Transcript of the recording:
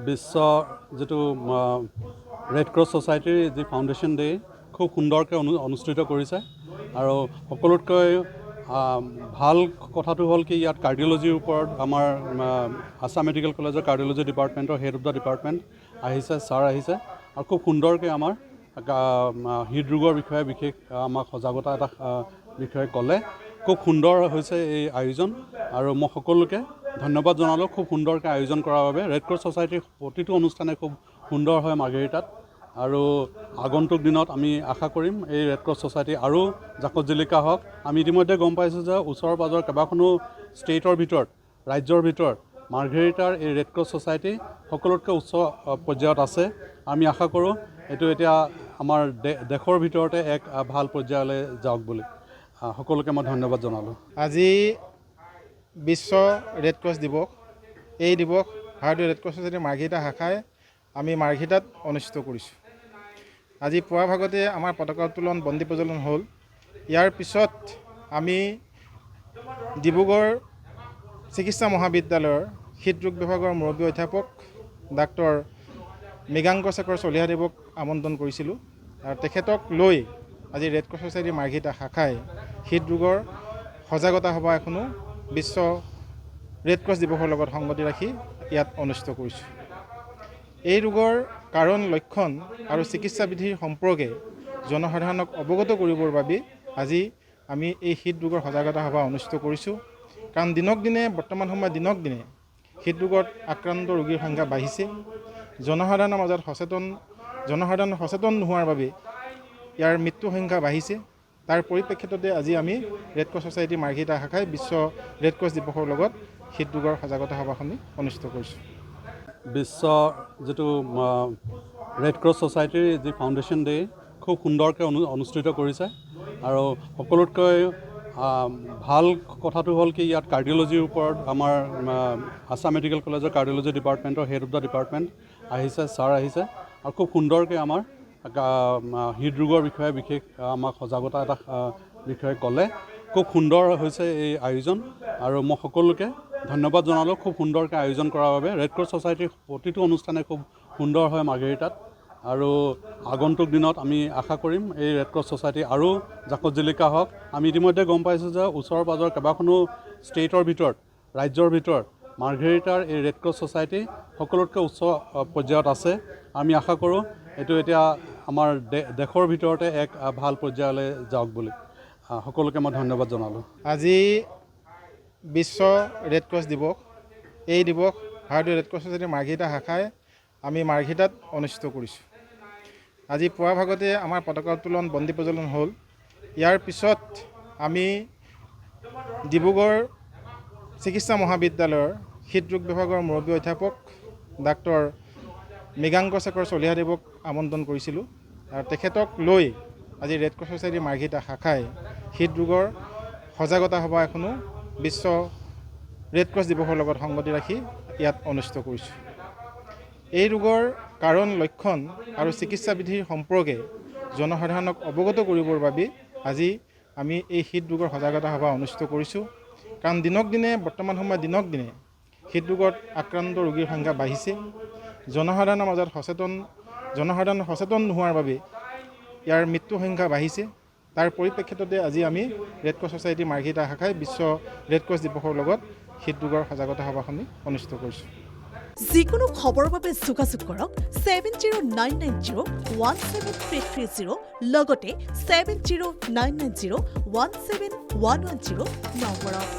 বিশ্ব যেটো red cross ছ'চাইটিৰ যি ফাউণ্ডেশ্যন ডে খুব সুন্দৰকৈ অনুষ্ঠিত কৰিছে আৰু সকলোতকৈ ভাল কথাটো হ'ল কি ইয়াত কাৰ্ডিঅ'লজিৰ ওপৰত আমাৰ আছাম মেডিকেল কলেজৰ কাৰ্ডিঅ'লজি ডিপাৰ্টমেণ্টৰ হেড অফ দ্য ডিপাৰ্টমেণ্ট আহিছে, ছাৰ আহিছে আৰু খুব সুন্দৰকৈ আমাৰ হৃদৰোগৰ বিষয়ে বিশেষ আমাক সজাগতা এটা বিষয়ে ক'লে। খুব সুন্দৰ হৈছে এই আয়োজন আৰু মই সকলোকে ধন্যবাদ জনালোঁ খুব সুন্দৰকৈ আয়োজন কৰাৰ বাবে। ৰেড ক্ৰছ ছ'চাইটিৰ প্ৰতিটো অনুষ্ঠানে খুব সুন্দৰ হয় মাৰ্ঘেৰিটাত আৰু আগন্তুক দিনত আমি আশা কৰিম এই ৰেড ক্ৰছ ছ'চাইটি আৰু জাকত জিলিকা হওক। আমি ইতিমধ্যে গম পাইছোঁ যে ওচৰৰ পাজৰ কেইবাখনো ষ্টেটৰ ভিতৰত, ৰাজ্যৰ ভিতৰত মাৰ্ঘেৰিটাৰ এই ৰেড ক্ৰছ ছ'চাইটি সকলোতকৈ উচ্চ পৰ্যায়ত আছে। আমি আশা কৰোঁ এইটো এতিয়া আমাৰ দেশৰ ভিতৰতে এক ভাল পৰ্যায়লৈ যাওক বুলি। সকলোকে মই ধন্যবাদ জনালোঁ। আজি বিশ্ব ৰেড ক্ৰছ দিৱস। এই দিৱস ভাৰতীয় ৰেড ক্ৰছ ছ'চাইটিৰ মাৰ্ঘেৰিটা শাখাই আমি মাৰ্ঘেৰিটাত অনুষ্ঠিত কৰিছোঁ। আজি পুৱা ভাগতে আমাৰ পতাকা উত্তোলন বন্তি প্ৰজ্বলন হ'ল। ইয়াৰ পিছত আমি ডিব্ৰুগড় চিকিৎসা মহাবিদ্যালয়ৰ হৃদৰোগ বিভাগৰ মুৰব্বী অধ্যাপক ডাক্তৰ মৃগাংকশেখৰ চলিহাদেৱক আমন্ত্ৰণ কৰিছিলোঁ আৰু তেখেতক লৈ আজি ৰেড ক্ৰছ ছ'চাইটিৰ মাৰ্ঘেৰিটা শাখাই হৃদৰোগৰ সজাগতা সভা এখনো বিশ্ব ৰেড ক্ৰছ দিৱসৰ লগত সংগতি ৰাখি ইয়াত অনুষ্ঠিত কৰিছোঁ। এই ৰোগৰ কাৰণ, লক্ষণ আৰু চিকিৎসা বিধিৰ সম্পৰ্কে জনসাধাৰণক অৱগত কৰিবৰ বাবে আজি আমি এই হৃদৰোগৰ সজাগতা সভা অনুষ্ঠিত কৰিছোঁ। কাৰণ দিনক দিনে বৰ্তমান সময়ত দিনক দিনে হৃদৰোগত আক্ৰান্ত ৰোগীৰ সংখ্যা বাঢ়িছে। জনসাধাৰণৰ মাজত জনসাধাৰণ সচেতন নোহোৱাৰ বাবে ইয়াৰ মৃত্যুৰ সংখ্যা বাঢ়িছে। তাৰ পৰিপ্ৰেক্ষিততে আজি আমি ৰেড ক্ৰছ ছ'চাইটি মাৰ্ঘেৰিটা শাখাই বিশ্ব ৰেড ক্ৰছ দিৱসৰ লগত হৃদৰোগৰ সজাগতা সভাখনি অনুষ্ঠিত কৰিছোঁ। বিশ্ব যেটো ৰেড ক্ৰছ ছ'চাইটিৰ যি ফাউণ্ডেশ্যন ডে খুব সুন্দৰকৈ অনুষ্ঠিত কৰিছে আৰু সকলোতকৈ ভাল কথাটো হ'ল কি ইয়াত কাৰ্ডিঅ'লজিৰ ওপৰত আমাৰ আছাম মেডিকেল কলেজৰ কাৰ্ডিঅ'লজি ডিপাৰ্টমেণ্টৰ হেড অফ দ্য ডিপাৰ্টমেণ্ট আহিছে, ছাৰ আহিছে আৰু খুব সুন্দৰকৈ আমাৰ হৃদৰোগৰ বিষয়ে বিশেষ আমাক সজাগতা এটা বিষয়ে ক'লে। খুব সুন্দৰ হৈছে এই আয়োজন আৰু মই সকলোকে ধন্যবাদ জনালোঁ খুব সুন্দৰকৈ আয়োজন কৰাৰ বাবে। ৰেড ক্ৰছ ছ'চাইটিৰ প্ৰতিটো অনুষ্ঠানে খুব সুন্দৰ হয় মাৰ্ঘেৰিটাত আৰু আগন্তুক দিনত আমি আশা কৰিম এই ৰেড ক্ৰছ ছ'চাইটি আৰু জাকত জিলিকা হওক। আমি ইতিমধ্যে গম পাইছোঁ যে ওচৰৰ পাজৰ কেইবাখনো ষ্টেটৰ ভিতৰত, ৰাজ্যৰ ভিতৰত মাৰ্ঘেৰিটাৰ এই ৰেড ক্ৰছ ছ'চাইটি সকলোতকৈ উচ্চ পৰ্যায়ত আছে। আমি আশা কৰোঁ এইটো এতিয়া আমাৰ দেশৰ ভিতৰতে এক ভাল পৰ্যায়লৈ যাওক বুলি। সকলোকে মই ধন্যবাদ জনালোঁ। আজি বিশ্ব ৰেড ক্ৰছ দিৱস। এই দিৱস ভাৰতীয় ৰেড ক্ৰছ ছ'চাইটিৰ মাৰ্ঘেৰিটা শাখাই আমি মাৰ্ঘেৰিটাত অনুষ্ঠিত কৰিছোঁ। আজি পুৱা ভাগতে আমাৰ পতাকা উত্তোলন বন্তি প্ৰজ্বলন হ'ল। ইয়াৰ পিছত আমি ডিব্ৰুগড় চিকিৎসা মহাবিদ্যালয়ৰ হৃদৰোগ বিভাগৰ মুৰব্বী অধ্যাপক ডাক্তৰ মৃগাংকশেখৰ চলিহাদেৱক আমন্ত্ৰণ কৰিছিলোঁ আৰু তেখেতক লৈ আজি ৰেড ক্ৰছ ছ'চাইটিৰ মাৰ্ঘেৰিটা শাখাই হৃদৰোগৰ সজাগতা সভা এখনো বিশ্ব ৰেড ক্ৰছ দিৱসৰ লগত সংগতি ৰাখি ইয়াত অনুষ্ঠিত কৰিছোঁ। এই ৰোগৰ কাৰণ, লক্ষণ আৰু চিকিৎসা বিধিৰ সম্পৰ্কে জনসাধাৰণক অৱগত কৰিবৰ বাবে আজি আমি এই হৃদৰোগৰ সজাগতা সভা অনুষ্ঠিত কৰিছোঁ। কাৰণ দিনক দিনে বৰ্তমান সময়ত দিনক দিনে হৃদৰোগত আক্ৰান্ত ৰোগীৰ সংখ্যা বাঢ়িছে। জনসাধাৰণৰ মাজত জনসাধাৰণ সচেতন নোহোৱাৰ বাবে ইয়াৰ মৃত্যুৰ সংখ্যা বাঢ়িছে। তাৰ পৰিপ্ৰেক্ষিততে আজি আমি ৰেড ক্ৰছ ছ'চাইটি মাৰ্ঘেৰিটা শাখাই বিশ্ব ৰেড ক্ৰছ দিৱসৰ লগত হৃদৰোগৰ সজাগতা সভাখনি অনুষ্ঠিত কৰিছোঁ। যিকোনো খবৰৰ বাবে যোগাযোগ কৰক 7099017330 লগতে 7099017110 নম্বৰত।